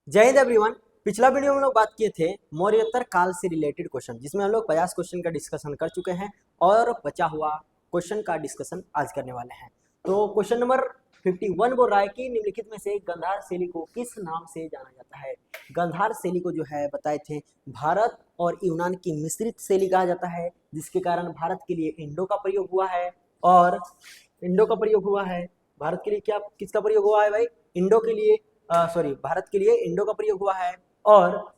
जय हिंद एवरीवन। पिछला वीडियो में हम लोग बात किए थे मौर्योत्तर काल से रिलेटेड क्वेश्चन, जिसमें हम लोग 50 क्वेश्चन का डिस्कशन कर चुके हैं और बचा हुआ क्वेश्चन का डिस्कशन आज करने वाले हैं। तो क्वेश्चन नंबर 51 बोल रहा है कि निम्नलिखित में से गांधार शैली को किस नाम से जाना जाता है। गांधार शैली को जो है बताए थे भारत और यूनान की मिश्रित शैली कहा जाता है, जिसके कारण भारत के लिए इंडो का प्रयोग हुआ है। और इंडो का प्रयोग हुआ है भारत के लिए, क्या किसका प्रयोग हुआ है भाई? इंडो के लिए, भारत के लिए इंडो का प्रयोग हुआ है और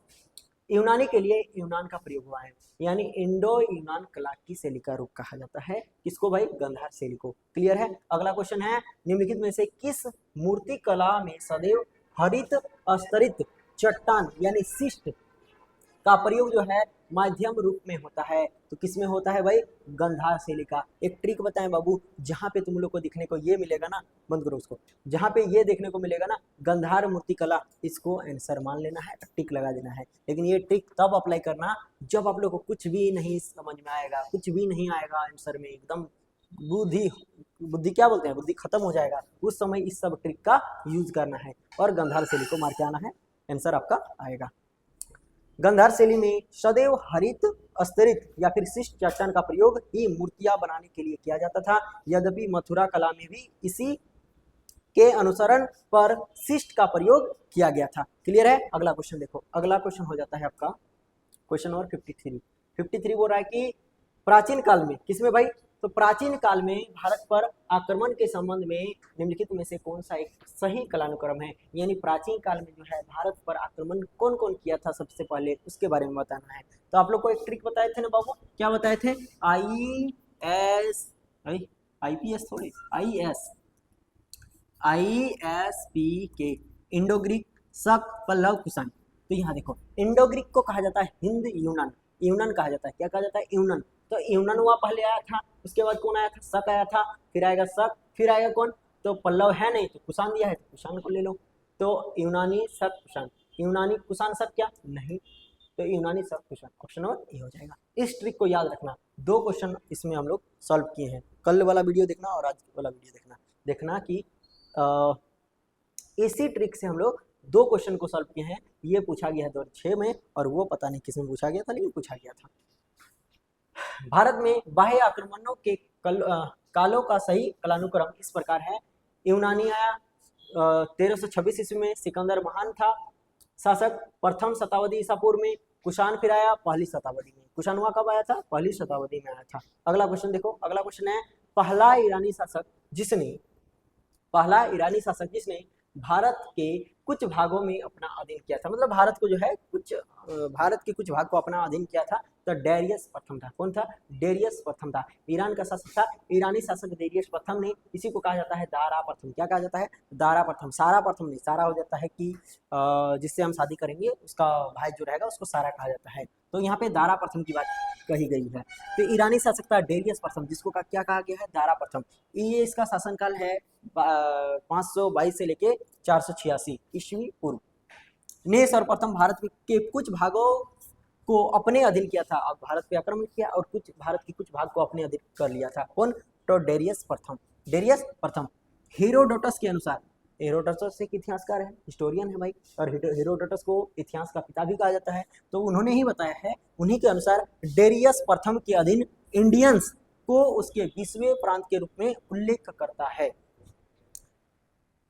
यूनानी के लिए यूनान का प्रयोग हुआ है। यानी इंडो यूनान कला की शैली का रूप कहा जाता है किसको भाई? गांधार शैली को। क्लियर है? अगला क्वेश्चन है, निम्नलिखित में से किस मूर्ति कला में सदैव हरित स्तरित चट्टान यानी शिष्ट का प्रयोग जो है माध्यम रूप में होता है? तो किस में होता है भाई? गांधार शैली का। एक ट्रिक बताएं बाबू, जहां पे तुम लोग को दिखने को ये मिलेगा ना, बंद करो उसको, जहां पे ये देखने को मिलेगा ना गांधार मूर्ति कला, इसको आंसर मान लेना है, टिक लगा देना है। लेकिन ये ट्रिक तब अप्लाई करना जब आप लोग को कुछ भी नहीं समझ में आएगा, कुछ भी नहीं आएगा आंसर में, एकदम बुद्धि बुद्धि क्या बोलते हैं, बुद्धि खत्म हो जाएगा, उस समय इस सब ट्रिक का यूज करना है और गांधार शैली को मार के आना है, आंसर आपका आएगा। गांधार शैली में सदैव हरित स्तरित या फिर शिष्ट चट्टान का प्रयोग ही मूर्तियां बनाने के लिए किया जाता था। यद्यपि मथुरा कला में भी इसी के अनुसरण पर शिष्ट का प्रयोग किया गया था। क्लियर है? अगला क्वेश्चन देखो, अगला क्वेश्चन हो जाता है आपका क्वेश्चन नंबर 53 बोल रहा है कि प्राचीन काल में, किसमें भाई? तो प्राचीन काल में भारत पर आक्रमण के संबंध में निम्नलिखित में से कौन सा एक सही कालानुक्रम है? यानी प्राचीन काल में जो है भारत पर आक्रमण कौन कौन किया था सबसे पहले, उसके बारे में बताना है। तो आप लोग को एक ट्रिक बताए थे ना बाबू, क्या बताए थे? आईपीएस थोड़ी, आईएसपी के, इंडो ग्रीक, शक, पल्लव, कुषाण। तो यहाँ देखो, इंडो ग्रीक को कहा जाता है हिंद यूनान, यूनान कहा जाता है, क्या कहा जाता है? यूनान। तो यूनान वहां पहले आया था, उसके बाद कौन आया था? शक आया था, फिर आएगा शक, फिर आएगा कौन? तो पल्लव है नहीं तो कुषाण दिया है, तो कुषाण को ले लो। तो यूनानी शक कुषाण, यूनानी कुषाण शक क्या नहीं, तो यूनानी शक कुषाण, ऑप्शन नंबर ए हो जाएगा। इस ट्रिक को याद रखना, दो क्वेश्चन इसमें हम लोग सॉल्व किए हैं, कल वाला वीडियो देखना और आज वाला वीडियो देखना, देखना कि इसी ट्रिक से हम लोग दो क्वेश्चन को सॉल्व किए हैं। ये पूछा गया है 2006 में और वो पता नहीं किस में पूछा गया था, लेकिन पूछा गया था। भारत में बाह्य आक्रमणों के कालों का सही कालानुक्रम इस प्रकार है। यूनानी आया 1326 ईस्वी में, सिकंदर महान था शासक, प्रथम शताब्दी ईसा पूर्व में। कुषाण फिर आया पहली शताब्दी में। कुषाण हुआ कब आया था? पहली शताब्दी में आया था। अगला क्वेश्चन देखो, अगला क्वेश्चन है, पहला ईरानी शासक जिसने भारत के कुछ भागों में अपना अधीन किया था, मतलब भारत को जो है भारत के कुछ भाग को अपना अधीन किया था, तो डेरियस प्रथम था। कौन था? डेरियस प्रथम था, ईरान का शासक था। ईरानी शासक डेरियस प्रथम ने, इसी को कहा जाता है दारा प्रथम। क्या कहा जाता है? दारा प्रथम। सारा प्रथम नहीं, सारा हो जाता है कि जिससे हम शादी करेंगे उसका भाई जो रहेगा उसको सारा कहा जाता है, तो यहाँ पे दारा प्रथम की बात कही गई है। तो ईरानी शासक था डेरियस प्रथम, जिसको क्या कहा गया है? दारा प्रथम। ये इसका शासनकाल है 522 से लेके 486 ईस्वी पूर्व ने सर्वप्रथम भारत के कुछ भागों को अपने अधीन किया था। अब भारत पे आक्रमण किया और कुछ भारत के कुछ भाग को अपने अधीन कर लिया था। कौन? तो डेरियस प्रथम। डेरियस प्रथम हेरोडोटस के अनुसार, हेरोडोटस एक इतिहासकार है, हिस्टोरियन है भाई, और हेरोडोटस को इतिहास का पिता भी कहा जाता है, तो उन्होंने ही बताया है। उन्हीं के अनुसार डेरियस प्रथम के अधीन इंडियंस को उसके 20वें प्रांत के रूप में उल्लेख करता है।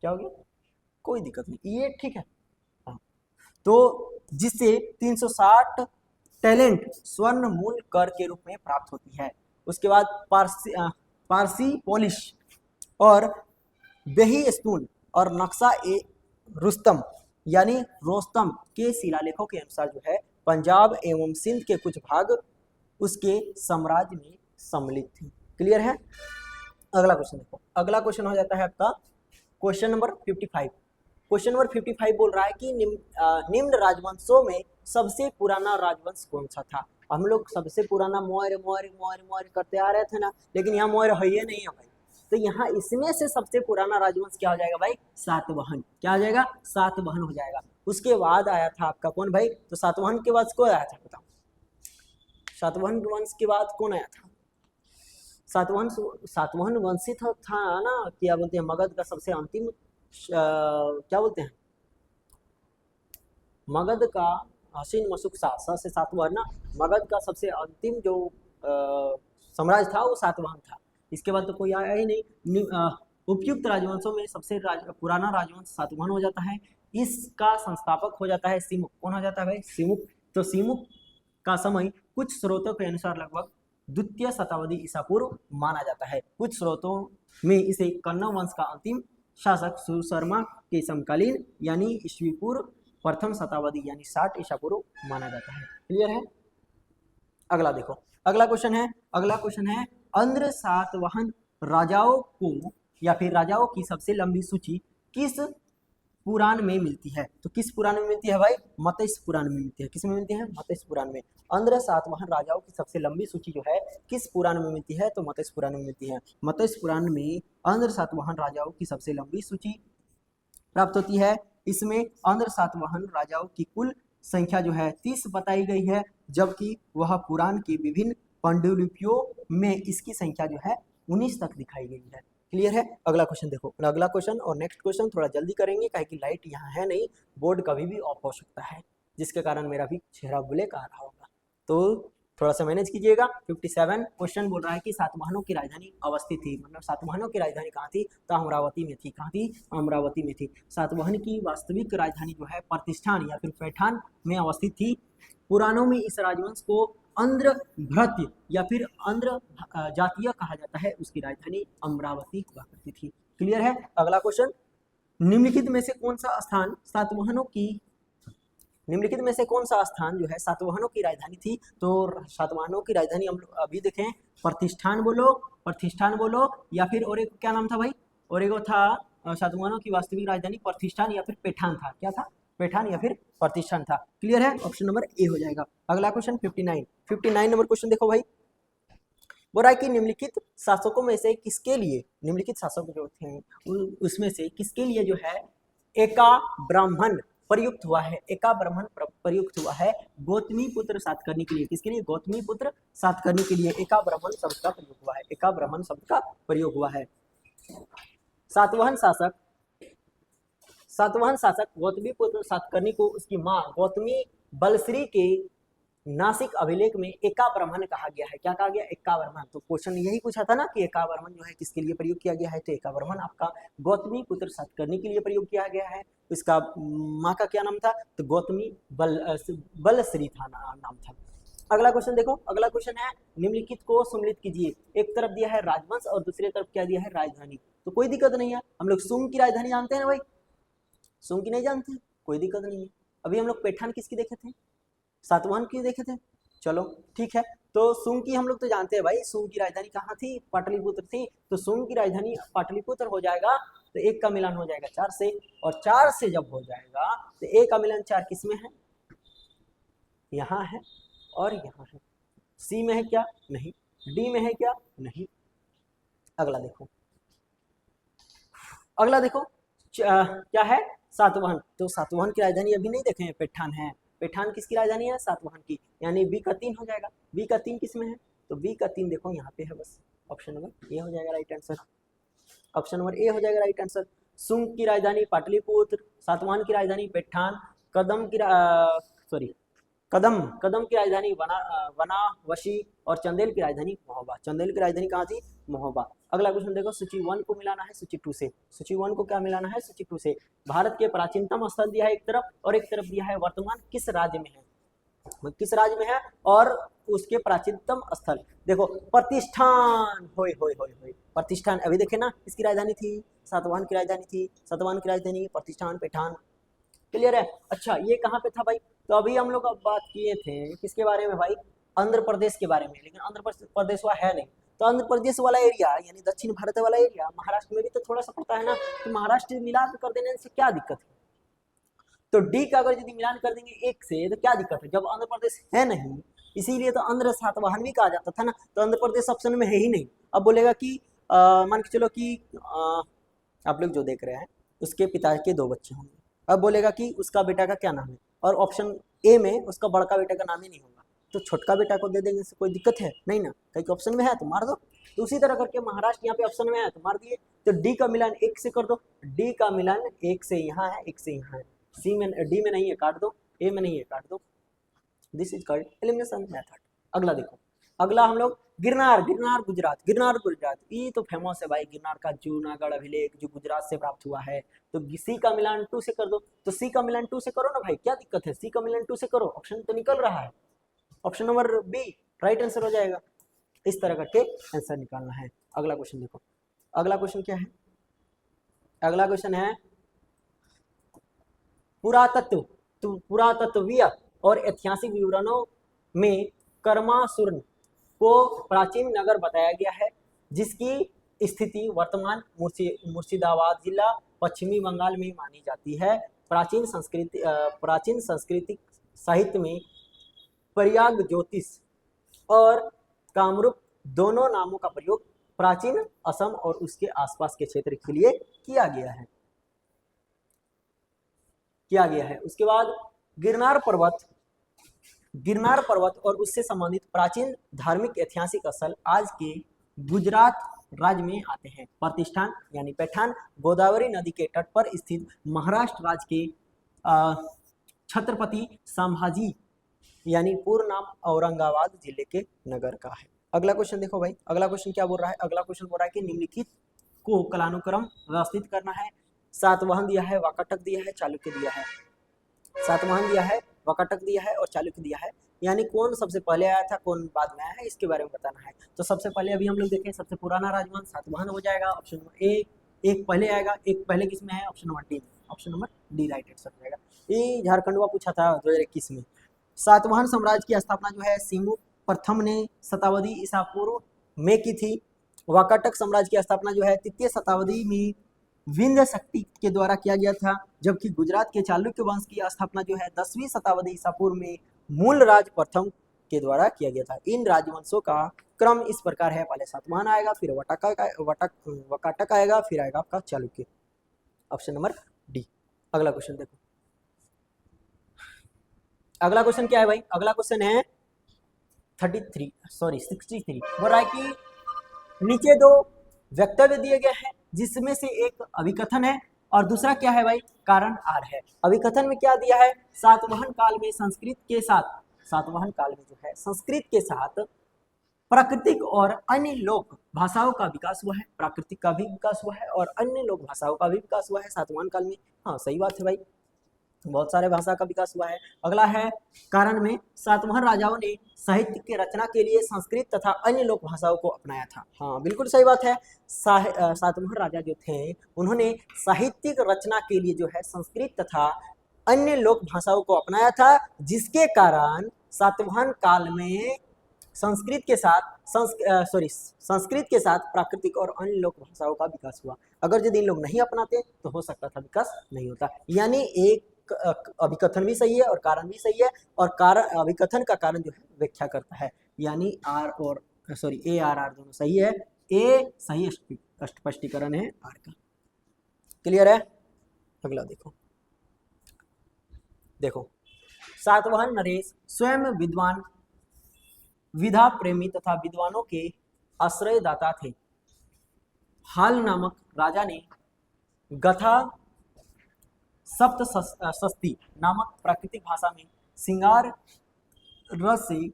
क्या हो गया? कोई दिक्कत नहीं, ये ठीक है। हाँ। तो जिससे 360 टैलेंट स्वर्ण मूल कर के रूप में प्राप्त होती है। उसके बाद पारसी पॉलिश और बेही स्टून और नक्शा ए रुस्तम यानी रोस्तम के शिलालेखों के अनुसार जो है पंजाब एवं सिंध के कुछ भाग उसके साम्राज्य में सम्मिलित थे। क्लियर है? अगला क्वेश्चन देखो, अगला क्वेश्चन हो जाता है आपका क्वेश्चन नंबर 55। क्वेश्चन नंबर 55 बोल रहा है कि निम्न राजवंशों में सबसे पुराना राजवंश कौन सा था? हम लोग सबसे पुराना मौर्य मौर्य मौर्य मौर्य करते आ रहे थे ना, लेकिन यहाँ मौर्य है नहीं है भाई। तो यहाँ इसमें से सबसे पुराना राजवंश क्या हो जाएगा भाई? सातवाहन। क्या हो जाएगा? सातवाहन हो जाएगा। उसके बाद आया था आपका कौन भाई? तो सातवाहन के बाद कौन आया था बताओ? सातवाहन वंश के बाद कौन आया था? सातवाहन वंशी था ना, क्या बोलते हैं, मगध का सबसे अंतिम क्या बोलते हैं, मगध का हसीन मशूक शाह से सातवाहन ना, मगध का सबसे अंतिम जो साम्राज्य था वो सातवाहन था। इसके बाद तो कोई आया ही नहीं। उपयुक्त राजवंशों में सबसे पुराना राजवंश सातवाहन हो जाता है। इसका संस्थापक हो जाता है सिमुक। कौन हो जाता है भाई? सिमुक। तो सिमुक का समय कुछ स्रोतों के अनुसार लगभग द्वितीय शताब्दी ईसा पूर्व माना जाता है। कुछ स्रोतों में इसे कन्नौ वंश का अंतिम शासक सुशर्मा के समकालीन यानी ईस्वी पूर्व प्रथम शताब्दी यानी 60 ईसा पूर्व माना जाता है। क्लियर है? अगला देखो, अगला क्वेश्चन है अंध्र सातवाहन राजाओं को या फिर राजाओं की सबसे लंबी सूची किस पुराण में मिलती है? तो किस पुराण में मिलती है भाई? मत्स्य पुराण में मिलती है। किस में मिलती है? मत्स्य पुराण में। अंध्र सातवाहन राजाओं की सबसे लंबी सूची जो है किस पुराण में मिलती है? तो मत्स्य पुराण में मिलती है। मत्स्य पुराण में अंध्र सातवाहन राजाओं की सबसे लंबी सूची प्राप्त होती है। इसमें अंध्र सातवाहन राजाओं की कुल संख्या जो है 30 बताई गई है, जबकि वह पुराण की विभिन्न पांडुलिपियों में इसकी संख्या जो है 19 तक दिखाई गई है। क्लियर है? अगला क्वेश्चन देखो, अगला क्वेश्चन और नेक्स्ट क्वेश्चन थोड़ा जल्दी करेंगे, काहे कि लाइट यहाँ है नहीं, बोर्ड कभी भी ऑफ हो सकता है, जिसके कारण मेरा भी चेहरा ब्लैक आ रहा होगा, तो थोड़ा सा मैनेज कीजिएगा। 57 क्वेश्चन बोल रहा है कि सातवाहनों की राजधानी अवस्थित थी, मतलब सातवाहनों की राजधानी कहाँ थी? तो अमरावती में थी। कहाँ थी? अमरावती में थी। सातवाहन की वास्तविक राजधानी जो है प्रतिष्ठान या फिर पैठान में अवस्थित थी। पुराणों में इस राजवंश को अंध्र भृत्य या फिर अंध्र जातीय कहा जाता है। उसकी राजधानी अमरावती हुआ करती थी। क्लियर है? अगला क्वेश्चन, निम्नलिखित में से कौन सा स्थान सातवाहनों की निम्नलिखित में से कौन सा स्थान जो है सातवाहनों की राजधानी थी? तो सातवाहनों की राजधानी हम अभी देखें, प्रतिष्ठान बोलो या फिर और एक क्या नाम था भाई? और एक था सातवाहनों की वास्तविक राजधानी प्रतिष्ठान या फिर पैठान था। क्या था? पैठान या फिर प्रतिष्ठान था। क्लियर है? ऑप्शन नंबर ए हो जाएगा। अगला क्वेश्चन 59 नंबर क्वेश्चन देखो भाई, बोल रहा है कि निम्नलिखित शासकों में से किसके लिए, निम्नलिखित शासक जो थे उसमें से किसके लिए जो है एका ब्राह्मण प्रयुक्त हुआ है? एका ब्राह्मण प्रयुक्त हुआ है गौतमी पुत्र सातकर्णी के लिए। किसके लिए? गौतमी पुत्र सातकर्णी के लिए एका ब्राह्मण शब्द का प्रयोग हुआ है। एका ब्राह्मण शब्द का प्रयोग हुआ है। सातवाहन शासक गौतमी पुत्र सातकर्णी को उसकी मां गौतमी बलश्री के नासिक अभिलेख में एका ब्राह्मण कहा गया है। क्या कहा गया? एका ब्राह्मण। तो क्वेश्चन यही पूछा था ना कि एका ब्राह्मण जो है किसके लिए प्रयोग किया गया है? तो एका ब्राह्मण आपका गौतमी पुत्र सातकर्णी के लिए प्रयोग किया गया है। इसका माँ का क्या नाम था? तो गौतमी बलश्री था नाम था। अगला क्वेश्चन देखो, अगला क्वेश्चन है निम्नलिखित को सम्मिलित कीजिए। एक तरफ दिया है राजवंश और दूसरी तरफ क्या दिया है? राजधानी। तो कोई दिक्कत नहीं है, हम लोग सुंग की राजधानी जानते हैं ना भाई, सुंग की नहीं जानते? कोई दिक्कत नहीं है। अभी हम लोग पैठान किसकी देखे थे? सातवाहन की देखे थे। चलो ठीक है, तो सुंग की हम लोग तो जानते हैं भाई, सुंग की राजधानी कहाँ थी? पाटलिपुत्र थी। तो सुंग की राजधानी पाटलिपुत्र हो जाएगा, तो एक का मिलन हो जाएगा 4 से, और 4 से जब हो जाएगा तो एक का मिलन 4 किस में है? यहाँ है और यहाँ है। सी में है क्या? नहीं। डी में है क्या? नहीं। अगला देखो, अगला देखो क्या है? सातवाहन। तो सातवाहन की राजधानी अभी नहीं देखे हैं, पैठान है। पैठान किसकी राजधानी है? सातवाहन की, यानी बी का 3 हो जाएगा। बी का 3 किस में है? तो बी का 3 देखो यहाँ पे है, बस ऑप्शन नंबर ए हो जाएगा right answer. Option number A हो जाएगा राइट आंसर। सुंग की राजधानी पाटलिपुत्र, सातवाहन की राजधानी पैठान, कदम की राजधानी वनावशी और चंदेल की राजधानी महोबा। चंदेल की राजधानी कहाँ थी? महोबा। अगला क्वेश्चन देखो, सूची 1 को मिलाना है सूची 2 से। सूची 1 को क्या मिलाना है? सूची 2 से। भारत के प्राचीनतम स्थल दिया है एक तरफ, और एक तरफ दिया है वर्तमान किस राज्य में है, किस राज्य में है और उसके प्राचीनतम स्थल। देखो प्रतिष्ठान, होय होय होय होय, प्रतिष्ठान अभी देखे ना, इसकी राजधानी थी, सातवाहन की राजधानी थी, सातवाहन की राजधानी प्रतिष्ठान पैठान। क्लियर है? अच्छा, ये कहाँ पे था भाई? तो अभी हम लोग अब बात किए थे किसके बारे में भाई? आंध्र प्रदेश के बारे में, लेकिन आंध्र प्रदेश हुआ है नहीं। तो आंध्र प्रदेश वाला एरिया यानी दक्षिण भारत वाला एरिया महाराष्ट्र में भी तो थोड़ा सा पड़ता है ना, तो महाराष्ट्र मिलान कर देने से क्या दिक्कत है? तो डी का अगर यदि मिलान कर देंगे 1 से तो क्या दिक्कत है? जब आंध्र प्रदेश है नहीं, इसीलिए तो आंध्र सातवाहन भी कहा जाता था ना, तो आंध्र प्रदेश ऑप्शन में है ही नहीं। अब बोलेगा कि मान के चलो कि आप लोग जो देख रहे हैं उसके पिता के 2 बच्चे होंगे, अब बोलेगा कि उसका बेटा का क्या नाम है, और ऑप्शन ए में उसका बड़का बेटा का नाम ही नहीं होगा, तो छोटका बेटा को दे देंगे से कोई दिक्कत है नहीं ना, कहीं ऑप्शन में है तो मार दो। तो उसी तरह करके महाराष्ट्र यहाँ पे ऑप्शन में है तो मार दिए। तो डी का मिलान 1 से कर दो, डी का मिलान 1 से यहाँ है, 1 से यहाँ है, सी में डी में नहीं है काट दो, ए में नहीं है, काट दो। This is called elimination method. अगला देखो, अगला हम लोग गिरनार, गिरनार गुजरात, गिरनार गुजरात, ये तो फेमस है भाई, गिरनार का जूनागढ़ अभिलेख जो गुजरात से प्राप्त हुआ है। तो सी का मिलान 2 से कर दो, तो सी का मिलान 2 से करो ना भाई, क्या दिक्कत है, सी का मिलान 2 से करो, ऑप्शन तो निकल रहा है, option number B right answer हो जाएगा। इस तरह करके आंसर निकालना है। अगला क्वेश्चन देखो, अगला क्वेश्चन क्या है, अगला क्वेश्चन है पुरातत्व, तो पुरातत्वीय और ऐतिहासिक विवरणों में कर्मासुर को प्राचीन नगर बताया गया है, जिसकी स्थिति वर्तमान मुर्शिदाबाद जिला पश्चिमी बंगाल में मानी जाती है। प्राचीन सांस्कृतिक साहित्य में प्रयाग ज्योतिष और कामरूप दोनों नामों का प्रयोग प्राचीन असम और उसके आसपास के क्षेत्र के लिए किया गया है। उसके बाद गिरनार पर्वत और उससे संबंधित प्राचीन धार्मिक ऐतिहासिक स्थल आज के गुजरात राज्य में आते हैं। प्रतिष्ठान यानी पैठान गोदावरी नदी के तट पर स्थित महाराष्ट्र राज्य के छत्रपति संभाजी यानी पूर्ण नाम औरंगाबाद जिले के नगर का है। अगला क्वेश्चन देखो भाई, अगला क्वेश्चन क्या बोल रहा है, अगला क्वेश्चन बोल रहा है कि निम्नलिखित को कालानुक्रम व्यवस्थित करना है। सातवाहन दिया है, वाकाटक दिया है, चालुक्य दिया है। सातवाहन दिया है, वाकाटक दिया है और चालुक्य दिया है, यानी कौन सबसे पहले आया था कौन बाद में आया है, इसके बारे में बताना है। तो सबसे पहले अभी हम लोग देखें, सबसे पुराना राजवंश सातवाहन हो जाएगा, ऑप्शन नंबर ए। एक पहले आएगा, एक पहले किस में है, option number D, option number D right answer हो जाएगा। ये झारखंडवा पूछा था 2021 में। सातवाहन साम्राज्य की स्थापना जो है सिमु प्रथम ने शताब्दी ईसा पूर्व में की थी। वाकाटक साम्राज्य की स्थापना जो है तृतीय शताब्दी में विंध्य शक्ति के द्वारा किया गया था, जबकि गुजरात के चालुक्य वंश की स्थापना जो है 10वीं शताब्दी ईसा पूर्व में मूलराज प्रथम के द्वारा किया गया था। इन राजवंशों का क्रम इस प्रकार है, पहले सातवाहन आएगा, फिर वाकाटक आएगा, फिर आएगा आपका चालुक्य, ऑप्शन नंबर डी। अगला क्वेश्चन देखो, अगला क्वेश्चन क्या है भाई, अगला क्वेश्चन है 63 बोल रहा है कि नीचे दो वक्तव्य दिए गए हैं जिसमें से एक अभिकथन है और दूसरा क्या है भाई, कारण आर है। अभिकथन में क्या दिया है, सातवाहन काल में संस्कृत के साथ प्राकृतिक और अन्य लोक भाषाओं का विकास हुआ है। प्राकृतिक का भी विकास हुआ है और अन्य लोक भाषाओं का भी विकास हुआ है सातवाहन काल में। हाँ सही बात है भाई, बहुत सारे भाषा का विकास हुआ है। अगला है कारण में सातवाहन राजाओं ने साहित्य की रचना के लिए संस्कृत तथा अन्य लोक भाषाओं को अपनाया था। हाँ बिल्कुल सही बात है, सातवाहन राजा जो थे उन्होंने साहित्यिक रचना के लिए जो है संस्कृत तथा अन्य लोक भाषाओं को अपनाया था, जिसके कारण सातवाहन काल में संस्कृत के साथ प्राकृतिक और अन्य लोक भाषाओं का विकास हुआ। अगर यदि इन लोग नहीं अपनाते तो हो सकता था विकास नहीं होता। यानी एक अभिकथन भी सही है और कारण भी सही है, और कारण अभिकथन का कारण जो है व्याख्या करता है, यानी ए आर दोनों सही है। ए सही स्पष्टीकरण है आर का। क्लियर है। अगला देखो सातवाहन नरेश स्वयं विद्वान, विधा प्रेमी तथा विद्वानों के आश्रयदाता थे। हाल नामक राजा ने गथा सप्तशती नामक प्राकृतिक भाषा में सिंगार रस से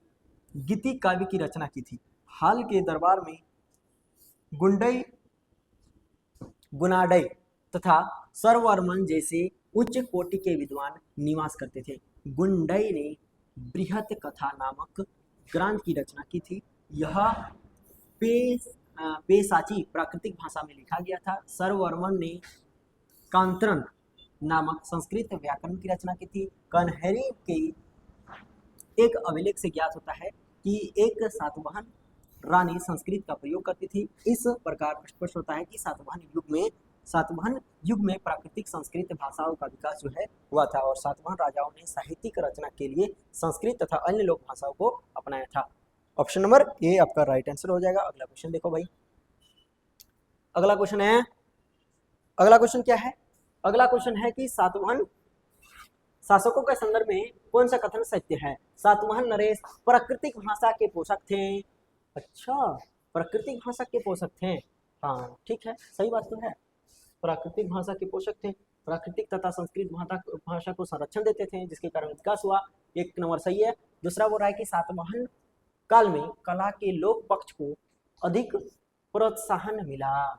गीति काव्य की रचना की थी। हाल के दरबार में गुनाडई तथा सर्ववर्मन जैसे उच्च कोटि के विद्वान निवास करते थे। गुंडई ने बृहत कथा नामक ग्रंथ की रचना की थी। यह पेशाची प्राकृतिक भाषा में लिखा गया था। सर्ववर्मन ने कांतरण नामक संस्कृत व्याकरण की रचना की थी। कन्हरी के एक अभिलेख से ज्ञात होता है कि एक सातवाहन रानी संस्कृत का प्रयोग करती थी। इस प्रकार स्पष्ट होता है कि सातवाहन युग में प्राकृतिक संस्कृत भाषाओं का विकास जो है हुआ था, और सातवाहन राजाओं ने साहित्यिक रचना के लिए संस्कृत तथा अन्य लोक भाषाओं को अपनाया था। ऑप्शन नंबर ए आपका राइट आंसर हो जाएगा। अगला क्वेश्चन देखो भाई, अगला क्वेश्चन क्या है, अगला क्वेश्चन है कि सातवाहन शासकों के संदर्भ में कौन सा कथन सत्य है। सातवाहन नरेश प्राकृतिक भाषा के पोषक थे। अच्छा, प्राकृतिक भाषा के पोषक थे, हाँ ठीक है, सही बात तो है, प्राकृतिक भाषा के पोषक थे। प्राकृतिक तथा संस्कृत भाषा को संरक्षण देते थे, जिसके कारण विकास हुआ। 1 नंबर सही है। दूसरा बोल रहा है कि सातवाहन काल में कला के लोक पक्ष को अधिक प्रोत्साहन मिला।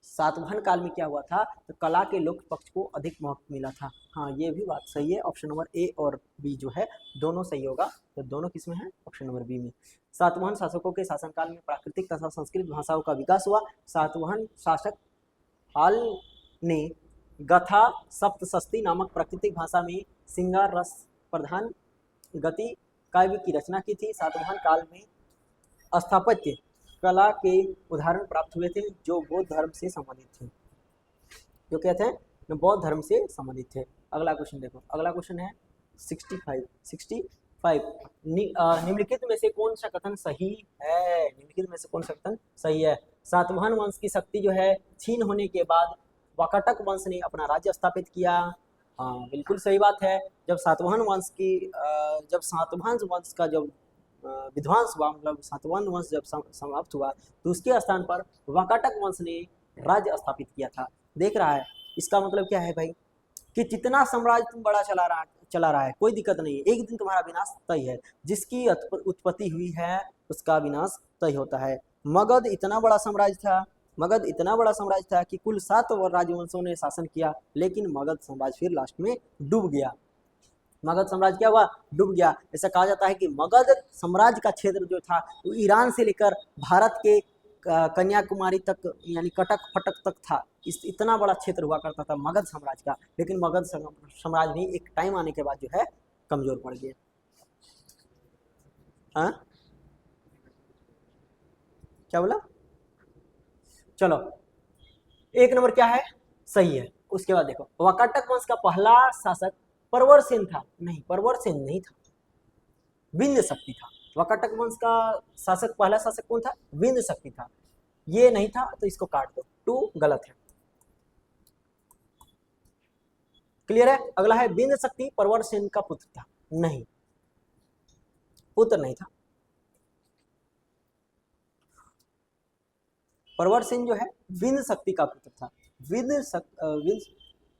सातवाहन काल में क्या हुआ था, तो कला के लोक पक्ष को अधिक महत्व मिला था। हाँ, ये भी बात सही है। ऑप्शन नंबर ए और बी जो है दोनों सही होगा, तो दोनों किसमें है, ऑप्शन नंबर बी में। सातवाहन शासकों के शासनकाल में प्राकृतिक तथा संस्कृत भाषाओं का विकास हुआ। सातवाहन शासक हाल ने गथा सप्तशती नामक प्राकृतिक भाषा में श्रृंगार रस प्रधान गति काव्य की रचना की थी। सातवाहन काल में स्थापत्य कला के उदाहरण प्राप्त हुए थे जो बौद्ध धर्म से संबंधित थे, जो कहते हैं बौद्ध धर्म से संबंधित थे। अगला क्वेश्चन देखो, अगला क्वेश्चन है 65 निम्नलिखित में से कौन सा कथन सही है, निम्नलिखित में से कौन सा कथन सही है। सातवाहन वंश की शक्ति जो है क्षीण होने के बाद वाकाटक वंश ने अपना राज्य स्थापित किया। हाँ, बिल्कुल सही बात है। जब सातवाहन वंश का जब विध्वंस हुआ, मतलब सातवाहन वंश जब समाप्त हुआ, तो उसके स्थान पर वाकाटक वंश ने राज्य स्थापित किया था। देख रहा है, इसका मतलब क्या है भाई, कि जितना साम्राज्य तुम बड़ा चला रहा है कोई दिक्कत नहीं है, एक दिन तुम्हारा विनाश तय है। जिसकी उत्पत्ति हुई है उसका विनाश तय होता है। मगध इतना बड़ा साम्राज्य था कि कुल 7 राजवंशों ने शासन किया, लेकिन मगध साम्राज्य फिर लास्ट में डूब गया। मगध साम्राज्य क्या हुआ, डूब गया। ऐसा कहा जाता है कि मगध साम्राज्य का क्षेत्र जो था वो ईरान से लेकर भारत के कन्याकुमारी तक, यानी कटक फटक तक था। इतना बड़ा क्षेत्र हुआ करता था मगध साम्राज्य का, लेकिन मगध साम्राज्य भी एक टाइम आने के बाद जो है कमजोर पड़ गया। हाँ, क्या बोला, चलो 1 नंबर क्या है, सही है। उसके बाद देखो, वाकाटक वंश का पहला शासक परवरसेन था। नहीं, परवरसेन नहीं था, विंध्य शक्ति था। वाकाटक वंश का पहला शासक कौन था, विंध्य शक्ति था। ये नहीं था, तो इसको काट दो, 2 गलत है। क्लियर है। अगला है विंध्य शक्ति परवरसेन का पुत्र था। नहीं, पुत्र नहीं था। परवरसेन जो है विंध्य शक्ति का पुत्र था।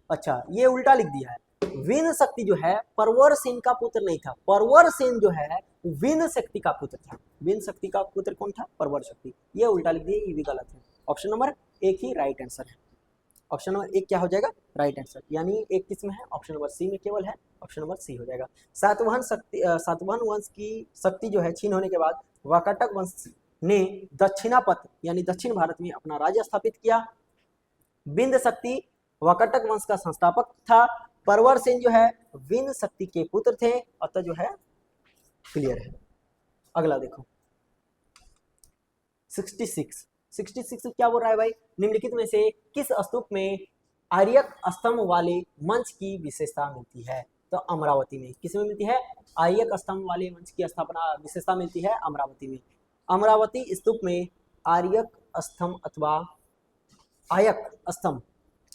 अच्छा, ये उल्टा लिख दिया है। विंध्य शक्ति जो है परवरसेन का पुत्र नहीं था। परवरसेन जो है विंध्य शक्ति का पुत्र था। विंध्य शक्ति का पुत्र कौन था, परवर शक्ति। ये उल्टा लिख दिया, ये भी गलत है। ऑप्शन नंबर 1 ही राइट आंसर है। ऑप्शन नंबर 1 क्या हो जाएगा, राइट आंसर। यानी एक किसमें है, ऑप्शन नंबर सी में केवल है, ऑप्शन नंबर सी हो जाएगा। सातवाहन वंश की शक्ति जो है छीन होने के बाद वाकाटक वंश ने दक्षिणापथ यानी दक्षिण भारत में अपना राज्य स्थापित किया। विंध्य शक्ति वाकाटक वंश का संस्थापक था। परवरसेन जो है विंध्य शक्ति के पुत्र थे, अतः जो है क्लियर है। अगला देखो 66 क्या बोल रहा है भाई, निम्नलिखित में से किस स्तूप में आर्यक स्तंभ वाले मंच की विशेषता मिलती है। तो अमरावती में। किसमें मिलती है, आर्यक स्तंभ वाले मंच की स्थापना विशेषता मिलती है अमरावती में। अमरावती स्तूप में आर्यक स्तंभ अथवा आयक स्तंभ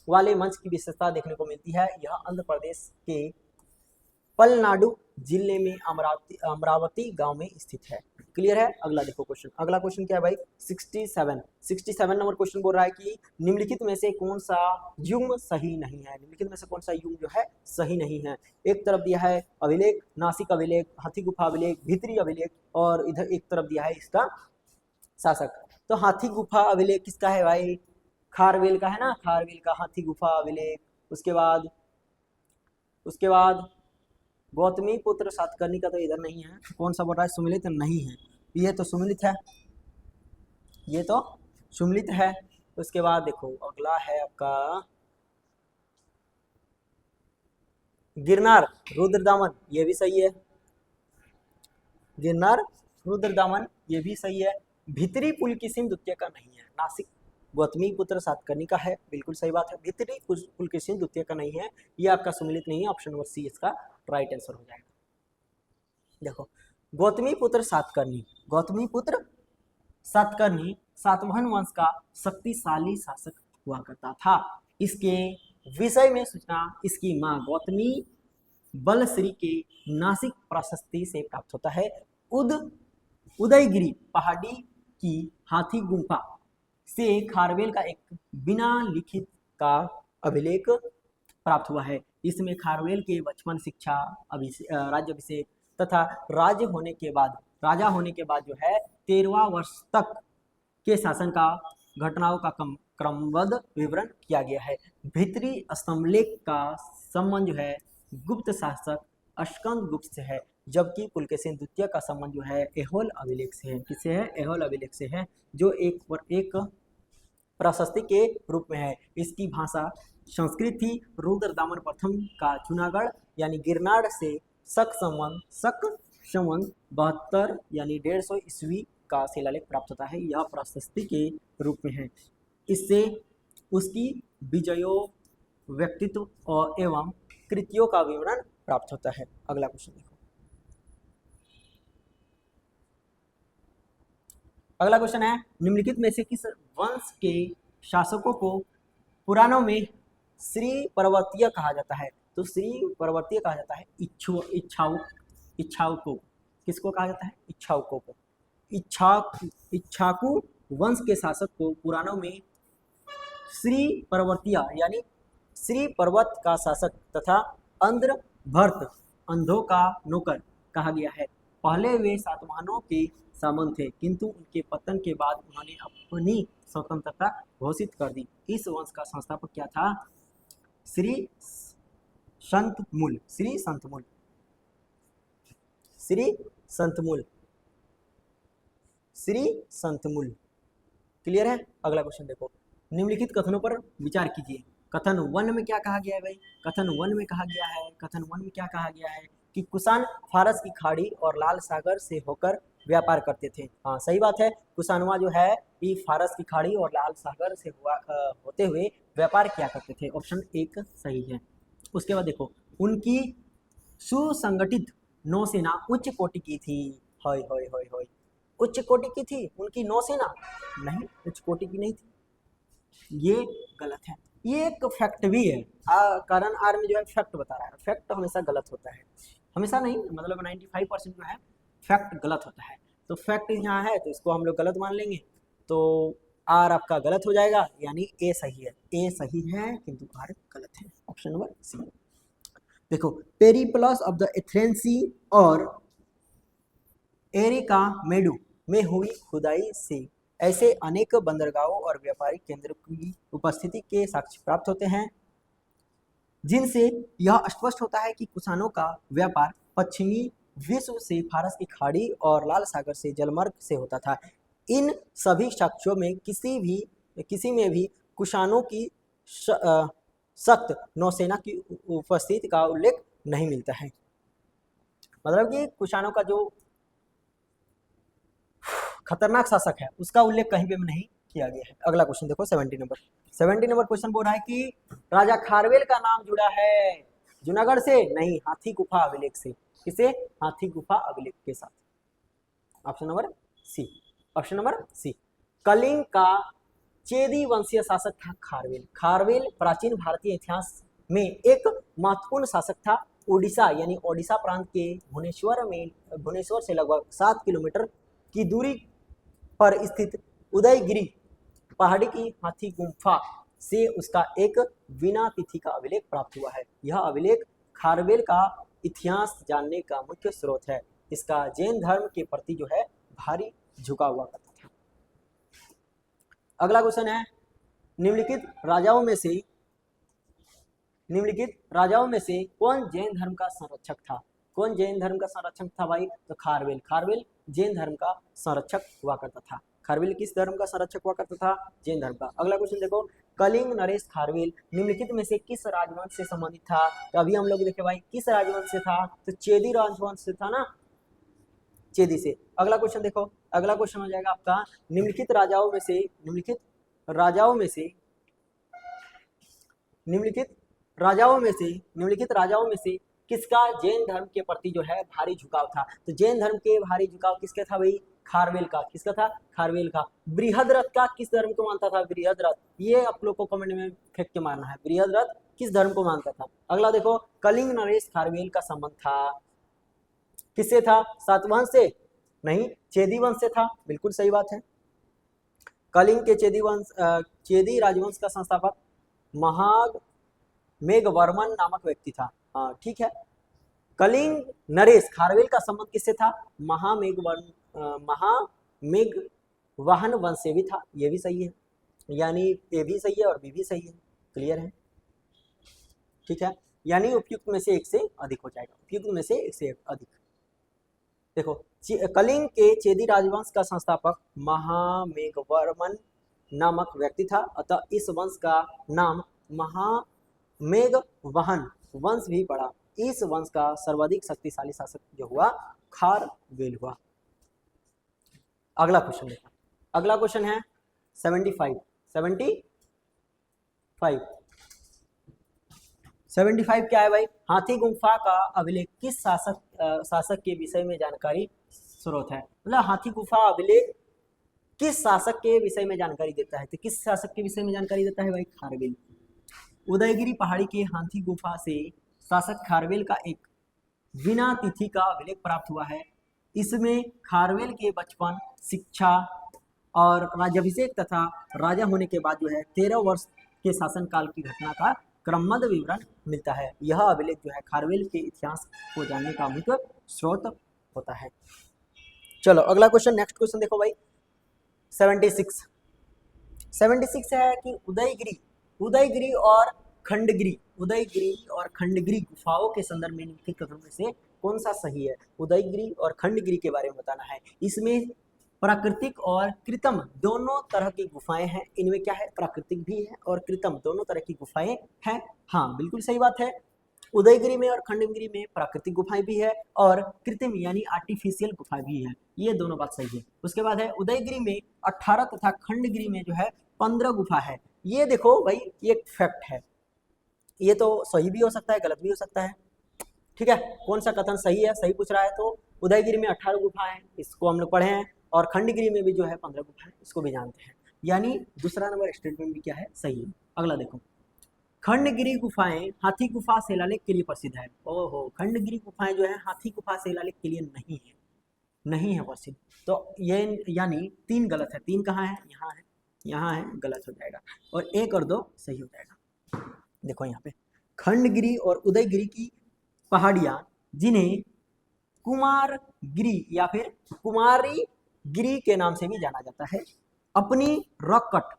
वाले मंच की विशेषता देखने को मिलती है। यह आंध्र प्रदेश के पलनाडु जिले में अमरावती गांव में स्थित है। क्लियर है। अगला देखो क्वेश्चन, अगला क्वेश्चन क्या है भाई, 67 नंबर क्वेश्चन बोल रहा है कि निम्नलिखित में से कौन सा युग्म सही नहीं है। निम्नलिखित में से कौन सा युग्म जो है सही नहीं है। एक तरफ दिया है अभिलेख, नासिक अभिलेख, हाथी गुफा अभिलेख, भीतरी अभिलेख, और इधर एक तरफ दिया है इसका शासक। तो हाथी गुफा अभिलेख किसका है भाई, खारवेल का है ना, खारवेल का हाथी गुफा अभिलेख। उसके बाद गौतमी पुत्र सातकर्णी का तो इधर नहीं है। कौन सा बोल रहा है, सुमिलित नहीं है। ये तो सुमिलित है, ये तो सुमिलित है। उसके बाद देखो अगला है आपका गिरनार रुद्रदामन, ये भी सही है। गिरनार रुद्रदामन ये भी सही है। भीतरी पुलकेशिन द्वितीय का नहीं है। नासिक गौतमी पुत्र सातकर्णी का है, बिल्कुल सही बात है। भीतरी पुलकेशिन द्वितीय का नहीं है, ये आपका सुमिलित नहीं है। ऑप्शन नंबर सी इसका राइट आंसर हो जाएगा। देखो गौतमी पुत्र सातकर्णी सातवाहन वंश का शक्तिशाली शासक हुआ करता था। इसके विषय में सूचना इसकी मां गौतमी बलश्री के नासिक प्रशस्ति से प्राप्त होता है। उदयगिरी पहाड़ी की हाथी गुफा से खारवेल का एक बिना लिखित का अभिलेख प्राप्त हुआ है। इसमें खारवेल के बचपन, शिक्षा, राज्याभिषेक तथा राज्य होने के बाद, राजा होने के बाद जो है 13वां वर्ष तक के शासन का घटनाओं का क्रमबद्ध विवरण किया गया है। भीतरी स्तंभलेख का संबंध जो है गुप्त शासक स्कंद गुप्त से है, जबकि पुलकेशिन द्वितीय का संबंध जो है एहोल अभिलेख से है। किससे है? एहोल अभिलेख से है, जो एक प्रशस्ति के रूप में है। इसकी भाषा संस्कृत थी। रुद्रदामन प्रथम का जूनागढ़ यानी गिरनार से शक संवत 72 यानी 150 ईस्वी का शिलालेख प्राप्त होता है। यह प्रशस्ति के रूप में है। इससे उसकी विजयों, व्यक्तित्व और एवं कृतियों का विवरण प्राप्त होता है। अगला क्वेश्चन देखो। अगला क्वेश्चन है, निम्नलिखित में से किस वंश के शासकों को पुराणों में श्री पर्वतीय कहा जाता है? तो श्री पर्वतीय कहा जाता है इच्छाकू। किसको कहा जाता है? इच्छाकू को। इच्छाकू वंश के शासक को पुराणों में श्री पर्वतीय यानी श्री पर्वत का शासक तथा अंध्रभर्त, अंधों का नौकर कहा गया है। पहले वे सातवाहनों के सामंत थे, किंतु उनके पतन के बाद उन्होंने अपनी स्वतंत्रता घोषित कर दी। इस वंश का संस्थापक क्या था? श्री संतमूल। क्लियर है? अगला क्वेश्चन देखो। निम्नलिखित कथनों पर विचार कीजिए। कथन 1 में क्या कहा गया है भाई? कथन 1 में कहा गया है कि कुषाण फारस की खाड़ी और लाल सागर से होकर व्यापार करते थे। हाँ, सही बात है। कुषाणवा जो है ये फारस की खाड़ी और लाल सागर से होते हुए व्यापार किया करते थे। ऑप्शन 1 सही है। उसके बाद देखो, उनकी सुसंगठित नौसेना उच्च कोटि की थी। उच्च कोटि की थी उनकी नौसेना? नहीं, उच्च कोटि की नहीं थी, ये गलत है। ये एक फैक्ट भी है। कारण आर में जो है फैक्ट बता रहा है। फैक्ट हमेशा गलत होता है, हमेशा नहीं, मतलब 95% जो है फैक्ट गलत होता है। तो फैक्ट यहाँ है तो इसको हम लोग गलत मान लेंगे, तो आर आपका गलत हो जाएगा, यानी ए सही है। ए सही है किंतु आर गलत है। Option number C. देखो, पेरिप्लस ऑफ द एथेंसी और एरिका मेडू में हुई खुदाई से ऐसे अनेक बंदरगाहों और व्यापारिक केंद्रों की उपस्थिति के साक्ष्य प्राप्त होते हैं, जिनसे यह स्पष्ट होता है कि कुषाणों का व्यापार पश्चिमी विश्व से फारस की खाड़ी और लाल सागर से जलमार्ग से होता था। इन सभी साक्ष्यों में किसी में भी कुषाणों की सख्त नौसेना की उपस्थिति का उल्लेख नहीं मिलता है। मतलब कि कुषाणों का जो खतरनाक शासक है उसका उल्लेख कहीं पे नहीं किया गया है। अगला क्वेश्चन देखो, 70 नंबर क्वेश्चन बोल रहा है कि राजा खारवेल का नाम जुड़ा है जूनागढ़ से? नहीं, हाथी गुफा अभिलेख से। किसे? हाथी गुफा अभिलेख के साथ। ऑप्शन नंबर सी। कलिंग का चेदी वंशीय शासक था खारवेल। खारवेल प्राचीन भारतीय इतिहास में एक महत्वपूर्ण शासक था। ओडिशा यानी ओडिशा प्रांत के भुवनेश्वर से लगभग 7 किलोमीटर की दूरी पर स्थित उदयगिरी पहाड़ी की हाथी गुफा से उसका एक वीणा तिथि का अभिलेख प्राप्त हुआ है। यह अभिलेख खारवेल का इतिहास जानने का मुख्य स्रोत है। इसका जैन धर्म के प्रति जो है भारी झुका हुआ करता था। अगला क्वेश्चन है, निम्नलिखित राजाओं में से कौन जैन धर्म का संरक्षक था? कौन जैन धर्म का संरक्षक था भाई? तो खारवेल जैन धर्म का संरक्षक हुआ करता था। खारवेल किस धर्म का संरक्षक हुआ करता था? जैन धर्म का। अगला क्वेश्चन देखो, कलिंग नरेश खारवेल निम्नलिखित में से किस राजवंश से संबंधित था? तो अभी हम लोग देखे भाई किस राजवंश से था? तो चेदी राजवंश से था ना, चेदी से। अगला क्वेश्चन देखो, अगला क्वेश्चन हो जाएगा आपका, निम्नलिखित राजाओं में से किसका जैन धर्म के प्रति जो है भारी झुकाव था? तो जैन धर्म के भारी झुकाव किसका था भाई? खारवेल का। किसका था? खारवेल का। बृहद्रथ का किस धर्म को मानता था? बृहद्रथ। ये आप लोग को कमेंट में फेंक के मारना है, बृहद्रथ किस धर्म को मानता था। अगला देखो, कलिंग नरेश खारवेल का संबंध था किससे था? सातवाहन से? नहीं, चेदी वंश से था। बिल्कुल सही बात है। कलिंग के चेदी राजवंश का संस्थापक मेघवर्मन नामक व्यक्ति था। हाँ ठीक है। कलिंग नरेश खारवेल का संबंध किससे था? महामेघवाहन वंश से भी था। ये भी सही है, यानी ए भी सही है और बी भी सही है। क्लियर है? ठीक है, यानी उपयुक्त में से एक से अधिक हो जाएगा, उपयुक्त में से एक से अधिक। देखो कलिंग के चेदी राजवंश का संस्थापक महामेघवर्मन नामक व्यक्ति था, अतः इस वंश का नाम महामेघवाहन वंश भी पड़ा। इस वंश का सर्वाधिक शक्तिशाली शासक जो हुआ खारवेल हुआ। अगला क्वेश्चन देखो, अगला क्वेश्चन है 75 क्या है भाई? हाथी गुफा का अभिलेख किस शासक के विषय में जानकारी स्रोत है? मतलब हाथी गुफा अभिलेख किस शासक के विषय में जानकारी देता है? तो किस शासक के विषय में जानकारी देता है भाई? खारवेल। उदयगिरी पहाड़ी के हाथी गुफा से शासक खारवेल का एक बिना तिथि का अभिलेख प्राप्त हुआ है। इसमें खारवेल के बचपन, शिक्षा और राज्याभिषेक तथा राजा होने के बाद जो है 13 वर्ष के शासनकाल की घटना का क्रमबद्ध विवरण मिलता है। यह अभिलेख जो है खारवेल के इतिहास को जानने का मुख्य स्रोत होता है। चलो अगला क्वेश्चन, नेक्स्ट क्वेश्चन देखो भाई 76 है कि उदयगिरी और खंडगिरी गुफाओं के संदर्भ में निम्नलिखित कथनों में से कौन सा सही है? उदयगिरी और खंडगिरी के बारे में बताना है। इसमें प्राकृतिक और कृत्रिम दोनों तरह की गुफाएं हैं। इनमें क्या है? प्राकृतिक भी है और कृत्रिम दोनों तरह की गुफाएं हैं। हाँ बिल्कुल सही बात है। उदयगिरी में और खंडगिरी में प्राकृतिक गुफाएं भी है और कृत्रिम यानी आर्टिफिशियल गुफाएं भी है। ये दोनों बात सही है। उसके बाद है उदयगिरी में 18 तथा खंडगिरी में जो है 15 गुफा है। ये देखो भाई ये एक फैक्ट है, ये तो सही भी हो सकता है, गलत भी हो सकता है। ठीक है, कौन सा कथन सही है? सही पूछ रहा है तो उदयगिरी में 18 गुफा है, इसको हम लोग पढ़े हैं, और खंडगिरी में भी जो है 15 गुफा है, इसको भी जानते हैं। यानी दूसरा नंबर स्टेटमेंट भी क्या है? सही है। अगला देखो, खंडगिरी गुफाएं हाथी गुफा शिलालेख के लिए प्रसिद्ध है। ओहो, खंडगिरी गुफाएं जो है हाथी गुफा शिलालेख के लिए नहीं है प्रसिद्ध। तो ये यानी 3 गलत है। 3 कहाँ है? यहाँ है, गलत हो जाएगा, और 1 और 2 सही हो जाएगा। देखो यहाँ पे खंडगिरी और उदयगिरी की पहाड़ियां जिन्हें कुमारगिरी या फिर कुमारी गिरी के नाम से भी जाना जाता है, अपनी रॉक कट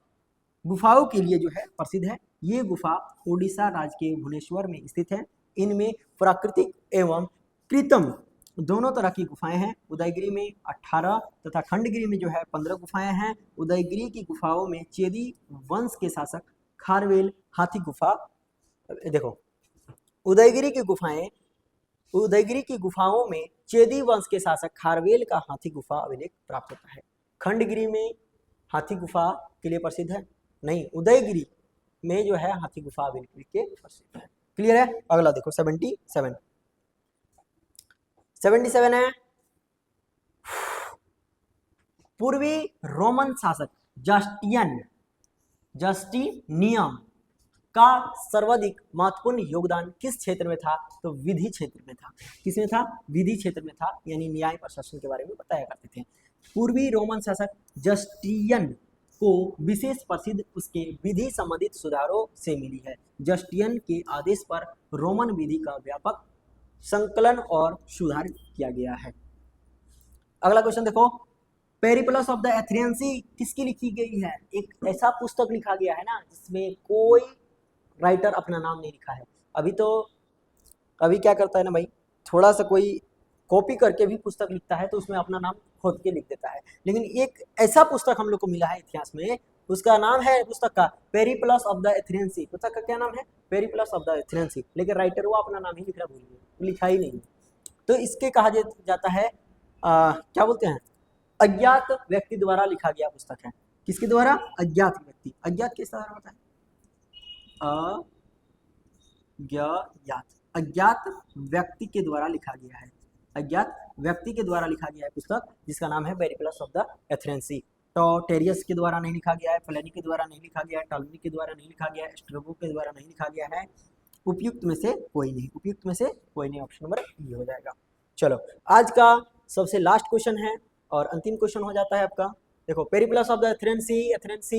गुफाओं के लिए जो है प्रसिद्ध है। ये गुफा उड़ीसा राज्य के भुवनेश्वर में स्थित है। इनमें प्राकृतिक एवं कृत्रिम दोनों तरह की गुफाएं हैं। उदयगिरी में 18 तथा खंडगिरी में जो है 15 गुफाएं हैं। उदयगिरी की गुफाओं में चेदी वंश के शासक खारवेल हाथी गुफा, देखो उदयगिरी की गुफाओं में चेदी वंश के शासक खारवेल का हाथी गुफा अभिलेख प्राप्त होता है। खंडगिरी में हाथी गुफा के लिए प्रसिद्ध है, नहीं, उदयगिरी में जो है हाथी गुफा अभिलेख के प्रसिद्ध है। क्लियर है? अगला देखो 77 है, पूर्वी रोमन शासक जस्टिनियन का सर्वाधिक महत्वपूर्ण योगदान किस क्षेत्र में था? तो विधि क्षेत्र में था। किसमें था? विधि क्षेत्र में था, यानी न्याय प्रशासन के बारे में बताया करते थे। पूर्वी रोमन शासक जस्टियन को विशेष प्रसिद्ध उसके विधि संबंधित सुधारों से मिली है। जस्टियन के आदेश पर रोमन विधि का व्यापक संकलन और सुधार किया गया है। अगला क्वेश्चन देखो, पेरिप्लस ऑफ द एथेनियंस किसकी लिखी गई है? एक ऐसा पुस्तक लिखा गया है ना जिसमें कोई राइटर अपना नाम नहीं लिखा है। अभी क्या करता है ना भाई, थोड़ा सा कोई कॉपी करके भी पुस्तक लिखता है तो उसमें अपना नाम खोद के लिख देता है, लेकिन एक ऐसा पुस्तक हम लोग को मिला है इतिहास में, उसका नाम है पुस्तक का पेरिप्लस ऑफ द एथेनियंस। पुस्तक का क्या नाम है? Periplus of the Athenians. लेकिन राइटर वो अपना नाम ही लिखना भूल गए, लिखा ही नहीं। तो इसके कहा जाता है क्या बोलते हैं, अज्ञात व्यक्ति द्वारा लिखा गया पुस्तक है। किसके द्वारा? अज्ञात व्यक्ति। अज्ञात किस तरह होता है? अज्ञात व्यक्ति के द्वारा लिखा गया है। अज्ञात व्यक्ति के द्वारा लिखा गया है पुस्तक, जिसका नाम है पेरिप्लस ऑफ द एथेनियंस। तो टेरियस के द्वारा नहीं लिखा गया है, प्लेनी के द्वारा नहीं लिखा गया है, टॉलेमी के द्वारा नहीं लिखा गया है, स्ट्रैबो के द्वारा नहीं लिखा गया है। उपयुक्त में से कोई नहीं, उपयुक्त में से कोई नहीं, ऑप्शन नंबर ये हो जाएगा। चलो आज का सबसे लास्ट क्वेश्चन है और अंतिम क्वेश्चन हो जाता है आपका। देखो पेरिप्लस ऑफ द एथेनियंस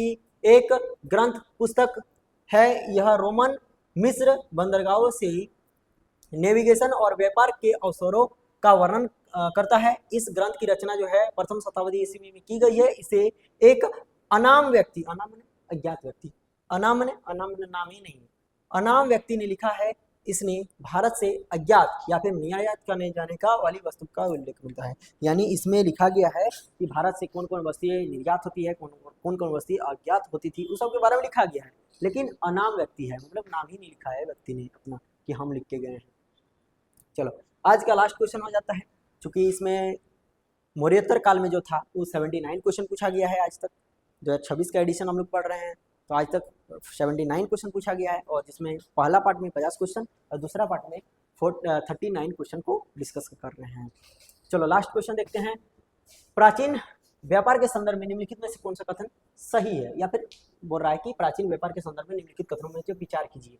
एक ग्रंथ पुस्तक है। यह रोमन मिस्र बंदरगाहों से नेविगेशन और व्यापार के अवसरों का वर्णन करता है। इस ग्रंथ की रचना जो है प्रथम शताब्दी ईस्वी में की गई है। इसे एक अनाम व्यक्ति, अनाम ने अज्ञात व्यक्ति, अनाम ने नाम ही नहीं, अनाम व्यक्ति ने लिखा है। इसने भारत से अज्ञात या फिर निर्यात करने जाने का वाली वस्तु का उल्लेख मिलता है। यानी इसमें लिखा गया है कि भारत से कौन कौन वस्तुएं निर्यात होती है, कौन कौन वस्तुएं अज्ञात होती थी, उस सब के बारे में लिखा गया है। लेकिन अनाम व्यक्ति है, मतलब नाम ही नहीं लिखा है व्यक्ति ने अपना कि हम लिख के गए हैं। चलो आज का लास्ट क्वेश्चन हो जाता है, क्योंकि इसमें मौर्योत्तर काल में जो था वो 79 क्वेश्चन पूछा गया है। आज तक 2026 का एडिशन हम लोग पढ़ रहे हैं, तो आज तक 79 क्वेश्चन पूछा गया है, और जिसमें पहला पार्ट में 50 क्वेश्चन और दूसरा पार्ट में 39 क्वेश्चन को डिस्कस कर रहे हैं। चलो लास्ट क्वेश्चन देखते हैं। प्राचीन व्यापार के संदर्भ में निम्नलिखित में से कौन सा कथन सही है, या फिर बोल रहा है कि प्राचीन व्यापार के संदर्भ में निम्नलिखित कथनों में से विचार कीजिए।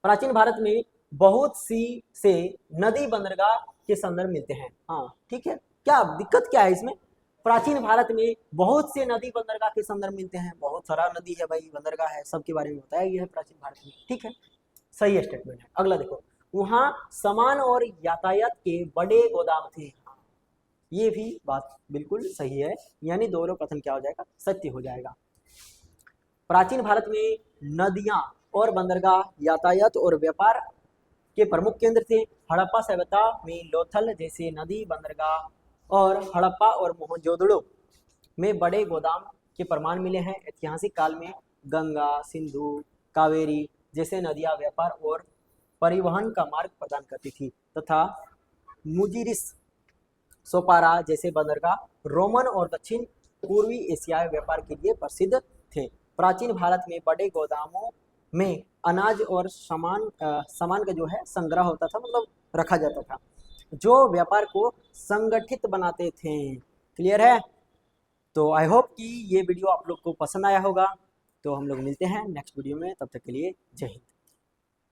प्राचीन भारत में बहुत सी से नदी बंदरगाह के संदर्भ मिलते हैं। हाँ ठीक है, क्या दिक्कत क्या है इसमें? प्राचीन भारत में बहुत से नदी बंदरगाह के संदर्भ मिलते हैं, बहुत सारा नदी है भाई, बंदरगाह है, सबके बारे में बताया गया है प्राचीन भारत में। ठीक है, सही स्टेटमेंट है। अगला देखो, वहाँ सामान और यातायात के बड़े गोदाम थे। हाँ, ये भी बात बिल्कुल सही है, यानी दोनों कथन क्या हो जाएगा, सत्य हो जाएगा। प्राचीन भारत में नदियां और बंदरगाह यातायात और व्यापार के प्रमुख केंद्र थे। हड़प्पा सभ्यता में लोथल जैसे नदी बंदरगाह और हड़प्पा और मोहनजोदड़ो में बड़े गोदाम के प्रमाण मिले हैं। ऐतिहासिक काल में गंगा, सिंधु, कावेरी जैसे नदियां व्यापार और परिवहन का मार्ग प्रदान करती थी, तथा मुजिरिस, सोपारा जैसे बंदरगाह रोमन और दक्षिण पूर्वी एशियाई व्यापार के लिए प्रसिद्ध थे। प्राचीन भारत में बड़े गोदामों में अनाज और सामान का जो है संग्रह होता था, मतलब रखा जाता था, जो व्यापार को संगठित बनाते थे। क्लियर है? तो आई होप कि ये वीडियो आप लोग को पसंद आया होगा। तो हम लोग मिलते हैं नेक्स्ट वीडियो में, तब तक के लिए जय हिंद।